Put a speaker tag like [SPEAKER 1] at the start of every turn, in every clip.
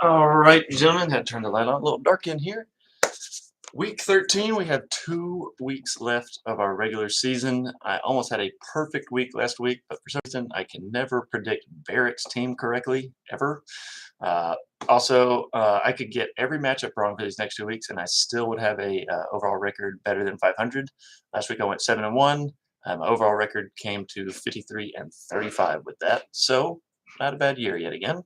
[SPEAKER 1] All right, gentlemen, had to turn the light on. A little dark in here. Week 13, we have 2 weeks left of our regular season. I almost had a perfect week last week, but for some reason, I can never predict Barrett's team correctly, ever. Uh, I could get every matchup wrong for these next 2 weeks, and I still would have a overall record better than 500. Last week, I went 7-1. My overall record came to 53-35 with that, so not a bad year yet again.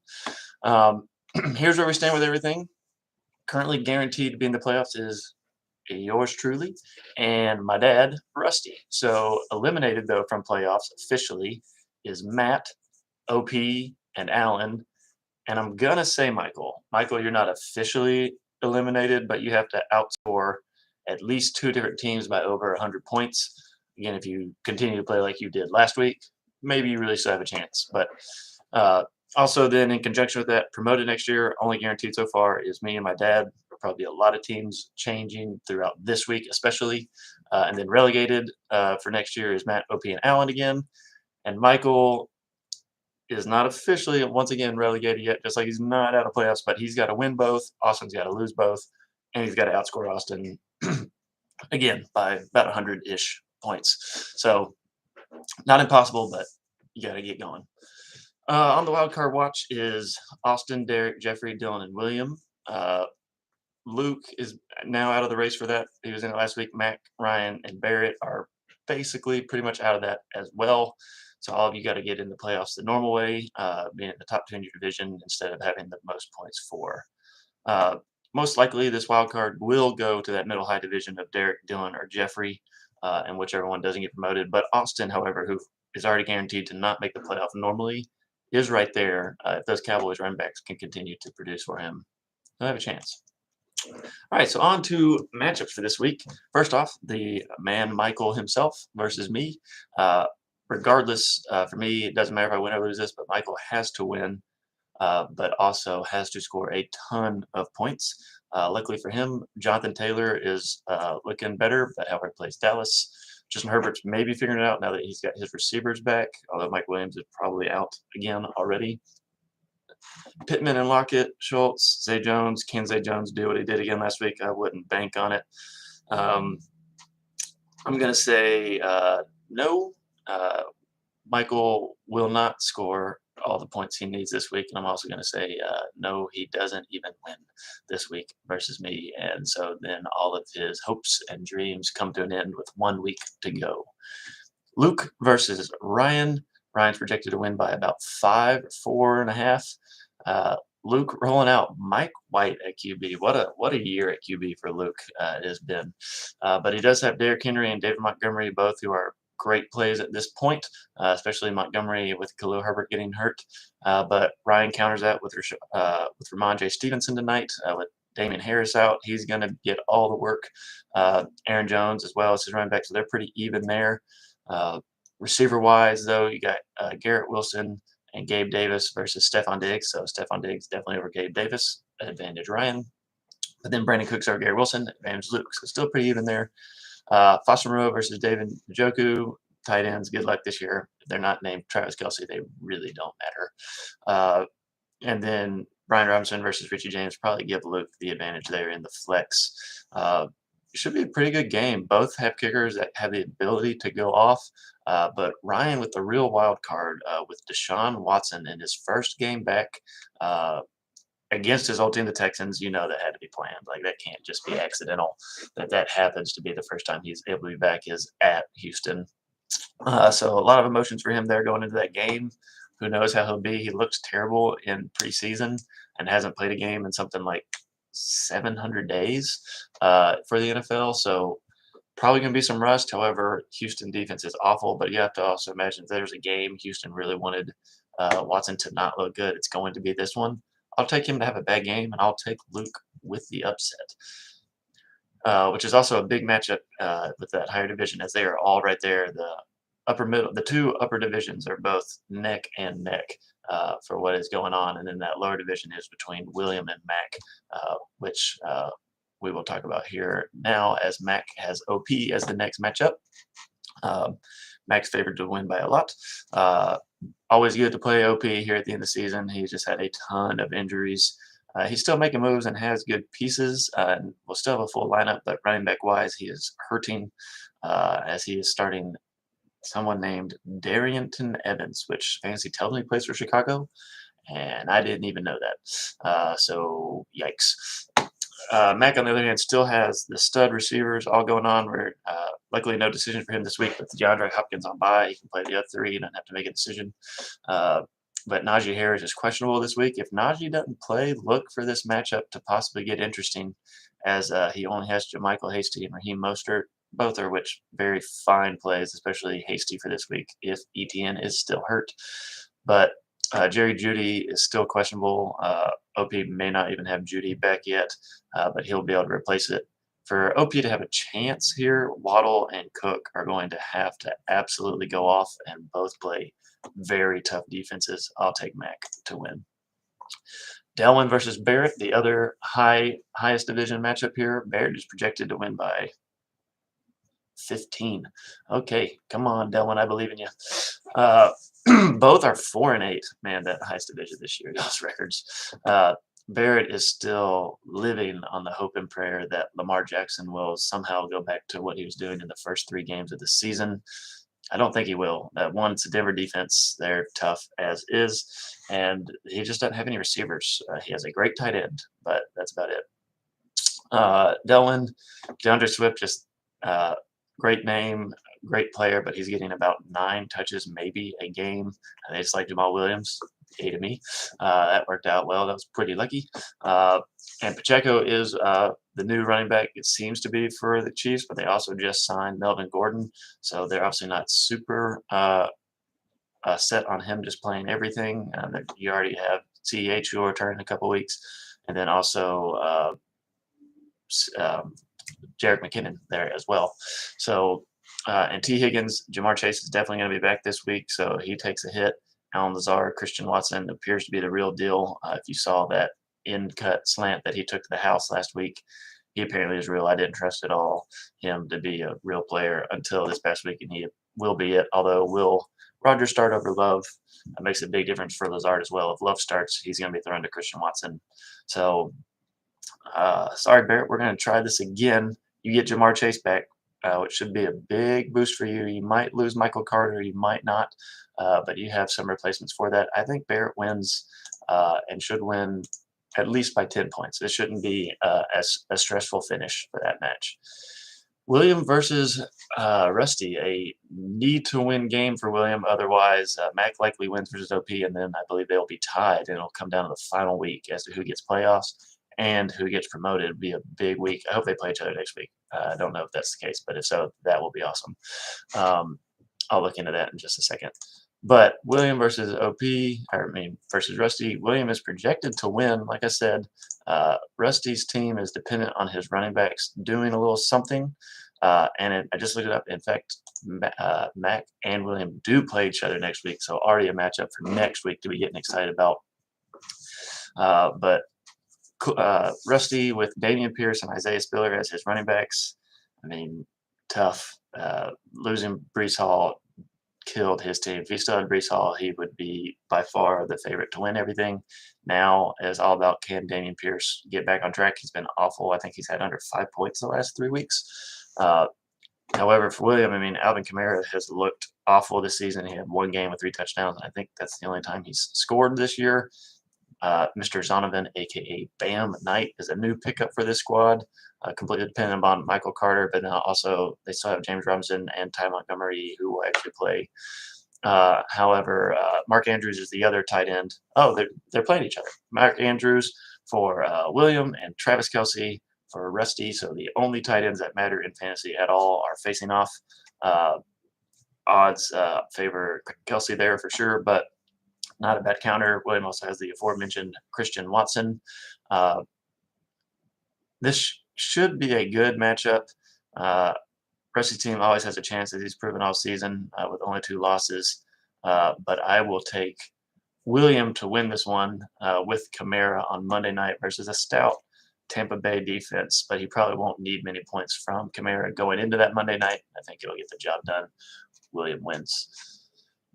[SPEAKER 1] Here's where we stand with everything. Currently guaranteed to be in the playoffs is yours truly and my dad, Rusty. So eliminated though from playoffs officially is Matt, OP, and Alan. And I'm gonna say Michael. Michael, you're not officially eliminated, but you have to outscore at least 2 different teams by over 100 points. Again, if you continue to play like you did last week, maybe you really still have a chance. But uh, also, then in conjunction with that, promoted next year, only guaranteed so far is me and my dad. There'll probably be a lot of teams changing throughout this week, especially. And then relegated for next year is Matt, OP, and Allen again. And Michael is not officially once again relegated yet, just like he's not out of playoffs, but he's got to win both. Austin's got to lose both, and he's got to outscore Austin again by about 100-ish points. So not impossible, but you got to get going. On the wild card watch is Austin, Derek, Jeffrey, Dylan, and William. Luke is now out of the race for that. He was in it last week. Mac, Ryan, and Barrett are basically pretty much out of that as well. So all of you got to get in the playoffs the normal way, being in the top 2 in your division instead of having the most points for. Most likely, this wild card will go to that middle high division of Derek, Dylan, or Jeffrey, and whichever one doesn't get promoted. But Austin, however, who is already guaranteed to not make the playoff normally, is right there. If those Cowboys running backs can continue to produce for him, they'll have a chance. All right, so on to matchups for this week. First off, the man Michael himself versus me. Regardless, for me, it doesn't matter if I win or lose this, but Michael has to win, but also has to score a ton of points. Luckily for him, Jonathan Taylor is looking better, but however plays Dallas. Justin Herbert's maybe figuring it out now that he's got his receivers back, although Mike Williams is probably out again already. Pittman and Lockett, Schultz, Zay Jones. Can Zay Jones do what he did again last week? I wouldn't bank on it. I'm going to say no. Michael will not score all the points he needs this week. And I'm also going to say no, he doesn't even win this week versus me. And so then all of his hopes and dreams come to an end with 1 week to go. Luke versus Ryan. Ryan's projected to win by about 5, 4.5. Luke rolling out Mike White at QB. What a year at QB for Luke it has been. But he does have Derrick Henry and David Montgomery, both who are great plays at this point, especially Montgomery with Khalil Herbert getting hurt. But Ryan counters that with Ramondre Stevenson tonight with Damian Harris out. He's going to get all the work. Aaron Jones as well as his running back, so they're pretty even there. Receiver-wise, though, you got Garrett Wilson and Gabe Davis versus Stephon Diggs. So Stephon Diggs definitely over Gabe Davis, advantage Ryan. But then Brandon Cooks over Garrett Wilson, advantage Luke. So still pretty even there. Foster Moreau versus David Njoku. Tight ends, good luck this year. If they're not named Travis Kelce, they really don't matter. And then Brian Robinson versus Richie James, probably give Luke the advantage there in the flex. It should be a pretty good game. Both have kickers that have the ability to go off. But Ryan with the real wild card with Deshaun Watson in his first game back against his old team, the Texans, that had to be planned. Like, that can't just be accidental. That happens to be the first time he's able to be back is at Houston. So a lot of emotions for him there going into that game. Who knows how he'll be? He looks terrible in preseason and hasn't played a game in something like 700 days for the NFL. So probably going to be some rust. However, Houston defense is awful, but you have to also imagine if there's a game Houston really wanted Watson to not look good, it's going to be this one. I'll take him to have a bad game, and I'll take Luke with the upset, which is also a big matchup with that higher division as they are all right there. The 2 upper divisions are both neck and neck for what is going on, and then that lower division is between William and Mac, which we will talk about here now as Mac has OP as the next matchup. Mac's favored to win by a lot. Uh, Always good to play OP here at the end of the season. He just had a ton of injuries. He's still making moves and has good pieces. And will still have a full lineup, but running back wise, he is hurting as he is starting someone named Darrington Evans, which fantasy tells me plays for Chicago, and I didn't even know that. So yikes. Mac, on the other hand, still has the stud receivers all going on. Where luckily no decision for him this week, but DeAndre Hopkins on bye, he can play the other three and not have to make a decision. Uh, but Najee Harris is questionable this week. If Najee doesn't play, look for this matchup to possibly get interesting, as he only has JaMychal Hasty and Raheem Mostert, both are which very fine plays, especially Hasty for this week if ETN is still hurt. But Jerry Jeudy is still questionable. OP may not even have Jeudy back yet, but he'll be able to replace it. For OP to have a chance here, Waddle and Cook are going to have to absolutely go off and both play very tough defenses. I'll take Mac to win. Delwin versus Barrett, the other highest division matchup here. Barrett is projected to win by 15. Okay, come on, Delwin, I believe in you. Both are 4-8. Man, that highest division this year, those records. Barrett is still living on the hope and prayer that Lamar Jackson will somehow go back to what he was doing in the first 3 games of the season. I don't think he will. One, it's a Denver defense. They're tough as is, and he just doesn't have any receivers. He has a great tight end, but that's about it. Delwin, DeAndre Swift, just great name, great player, but he's getting about 9 touches maybe a game. They just like Jamal Williams. To me. That worked out well. That was pretty lucky. And Pacheco is the new running back, it seems to be, for the Chiefs, but they also just signed Melvin Gordon, so they're obviously not super set on him just playing everything. You already have CEH who will return in a couple weeks, and then also Jerick McKinnon there as well. So, and T. Higgins, Jamar Chase is definitely going to be back this week, so he takes a hit. Alan Lazard, Christian Watson appears to be the real deal. If you saw that in-cut slant that he took to the house last week, he apparently is real. I didn't trust at all him to be a real player until this past week, and he will be it. Although will Rodgers start over Love, that makes a big difference for Lazard as well. If Love starts, he's going to be thrown to Christian Watson. So, sorry, Barrett, we're going to try this again. You get Jamar Chase back, which should be a big boost for you. You might lose Michael Carter, you might not. But you have some replacements for that. I think Barrett wins and should win at least by 10 points. It shouldn't be a stressful finish for that match. William versus Rusty, a need-to-win game for William. Otherwise, Mac likely wins versus OP, and then I believe they'll be tied, and it'll come down to the final week as to who gets playoffs and who gets promoted. It'll be a big week. I hope they play each other next week. I don't know if that's the case, but if so, that will be awesome. I'll look into that in just a second. But William versus versus Rusty. William is projected to win. Like I said, Rusty's team is dependent on his running backs doing a little something. I just looked it up. In fact, Mac and William do play each other next week, so already a matchup for next week to be getting excited about. But Rusty with Dameon Pierce and Isaiah Spiller as his running backs. I mean, tough. Losing Breece Hall killed his team. If he still had Breece Hall, he would be by far the favorite to win everything. Now it's all about, can Dameon Pierce get back on track? He's been awful. I think he's had under 5 points the last 3 weeks. However, for William, I mean, Alvin Kamara has looked awful this season. He had 1 game with 3 touchdowns, and I think that's the only time he's scored this year. Mr. Zonovan, a.k.a. Bam Knight, is a new pickup for this squad, completely dependent on Michael Carter, but then also they still have James Robinson and Ty Montgomery who will actually play. However, Mark Andrews is the other tight end. Oh, they're playing each other. Mark Andrews for William and Travis Kelce for Rusty. So the only tight ends that matter in fantasy at all are facing off. Odds favor Kelce there for sure, but not a bad counter. William also has the aforementioned Christian Watson. This should be a good matchup. Rusty's team always has a chance, as he's proven all season, with only 2 losses. But I will take William to win this one with Kamara on Monday night versus a stout Tampa Bay defense. But he probably won't need many points from Kamara going into that Monday night. I think he'll get the job done Williams wins.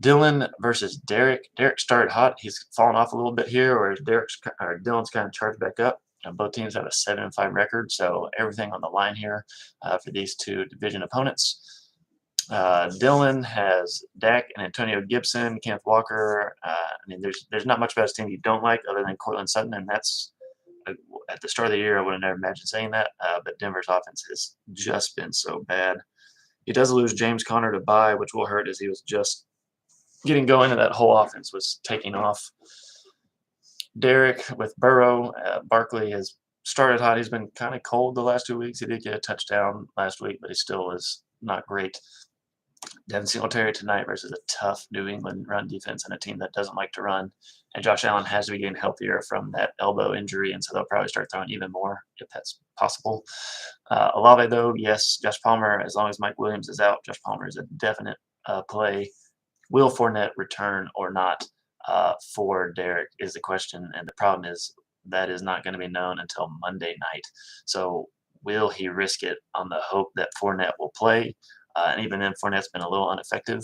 [SPEAKER 1] Dylan versus Derek. Derek started hot. He's fallen off a little bit here, whereas Dylan's kind of charged back up. Both teams have a 7-5 record, so everything on the line here for these two division opponents. Dylan has Dak and Antonio Gibson, Kenneth Walker. I mean, there's not much about his team you don't like other than Cortland Sutton, and that's at the start of the year I would have never imagined saying that. But Denver's offense has just been so bad. He does lose James Conner to bye, which will hurt as he was just getting going, and that whole offense was taking off. Derek with Burrow. Barkley has started hot. He's been kind of cold the last 2 weeks. He did get a touchdown last week, but he still is not great. Devin Singletary tonight versus a tough New England run defense and a team that doesn't like to run. And Josh Allen has to be getting healthier from that elbow injury, and so they'll probably start throwing even more if that's possible. Olave, though, yes. Josh Palmer, as long as Mike Williams is out, Josh Palmer is a definite play. Will Fournette return or not for Derek is the question, and the problem is that is not going to be known until Monday night. So will he risk it on the hope that Fournette will play? And even then, Fournette's been a little ineffective.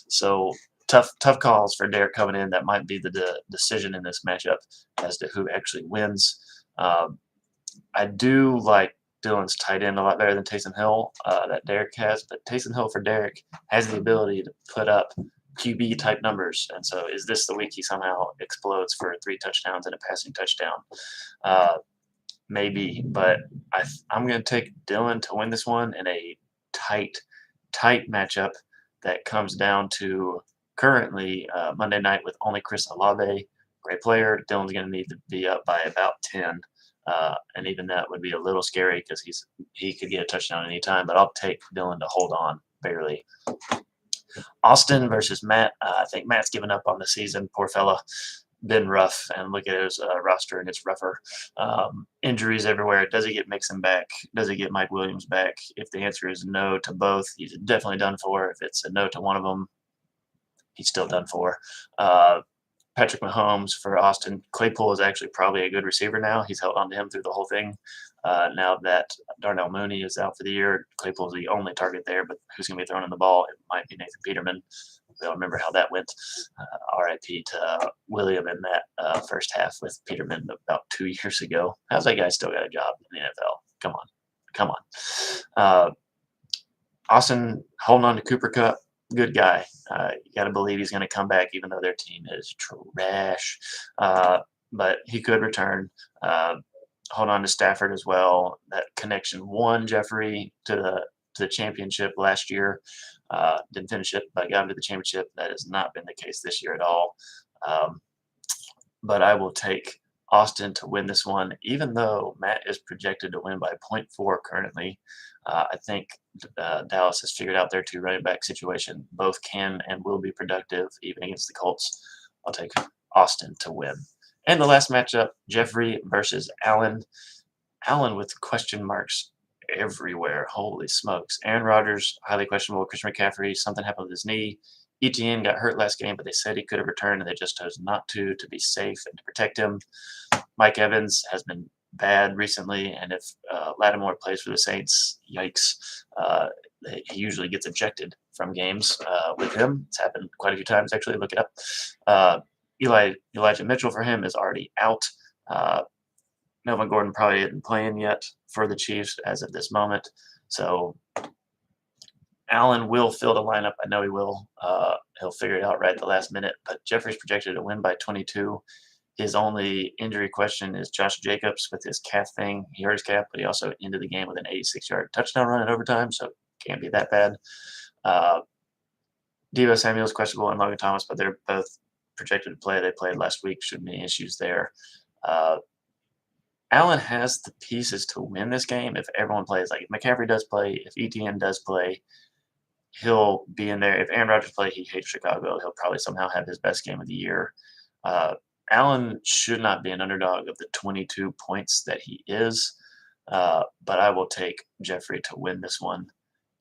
[SPEAKER 1] So tough calls for Derek coming in. That might be the decision in this matchup as to who actually wins. I do like Dylan's tight end a lot better than Taysom Hill that Derek has, but Taysom Hill for Derek has the ability to put up QB type numbers, and so is this the week he somehow explodes for 3 touchdowns and a passing touchdown? Maybe, but I'm going to take Dylan to win this one in a tight matchup that comes down to currently Monday night with only Chris Olave, great player. Dylan's going to need to be up by about 10, and even that would be a little scary because he could get a touchdown anytime, but I'll take Dylan to hold on barely. Austin versus Matt. I think Matt's given up on the season. Poor fella. Been rough, and look at his roster, and it's rougher. Injuries everywhere. Does he get Mixon back? Does he get Mike Williams back? If the answer is no to both, he's definitely done for. If it's a no to one of them, he's still done for. Patrick Mahomes for Austin. Claypool is actually probably a good receiver now. He's held on to him through the whole thing. Now that Darnell Mooney is out for the year, Claypool is the only target there, but who's going to be throwing in the ball? It might be Nathan Peterman. We all remember how that went. RIP to William in that first half with Peterman about 2 years ago. How's that guy still got a job in the NFL? Come on. Austin holding on to Cooper Kupp. Good guy. You got to believe he's going to come back, even though their team is trash. But he could return. Hold on to Stafford as well. That connection won Jeffrey to the championship last year. Didn't finish it, but got him to the championship. That has not been the case this year at all. But I will take Austin to win this one, even though Matt is projected to win by 0.4 currently. I think Dallas has figured out their 2 running back situation. Both can and will be productive, even against the Colts. I'll take Austin to win. And the last matchup, Jeffrey versus Allen. Allen with question marks everywhere. Holy smokes. Aaron Rodgers, highly questionable. Christian McCaffrey, something happened with his knee. ETN got hurt last game, but they said he could have returned, and they just chose not to be safe and to protect him. Mike Evans has been bad recently, and if Lattimore plays for the Saints, yikes. He usually gets ejected from games with him. It's happened quite a few times, actually. Look it up. Elijah Mitchell for him is already out. Melvin Gordon probably isn't playing yet for the Chiefs as of this moment. So Allen will fill the lineup. I know he will. He'll figure it out right at the last minute. But Jeffrey's projected to win by 22. His only injury question is Josh Jacobs with his calf thing. He hurt his calf, but he also ended the game with an 86-yard touchdown run in overtime, so can't be that bad. Deebo Samuel's questionable and Logan Thomas, but they're both projected to play. They played last week. Shouldn't be any issues there. Allen has the pieces to win this game if everyone plays. Like if McCaffrey does play, if ETN does play, he'll be in there. If Aaron Rodgers plays, he hates Chicago. He'll probably somehow have his best game of the year. Allen should not be an underdog of the 22 points that he is, but I will take Jeffrey to win this one.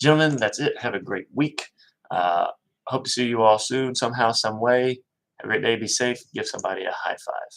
[SPEAKER 1] Gentlemen, that's it. Have a great week. Hope to see you all soon, somehow, some way. Have a great day. Be safe. Give somebody a high five.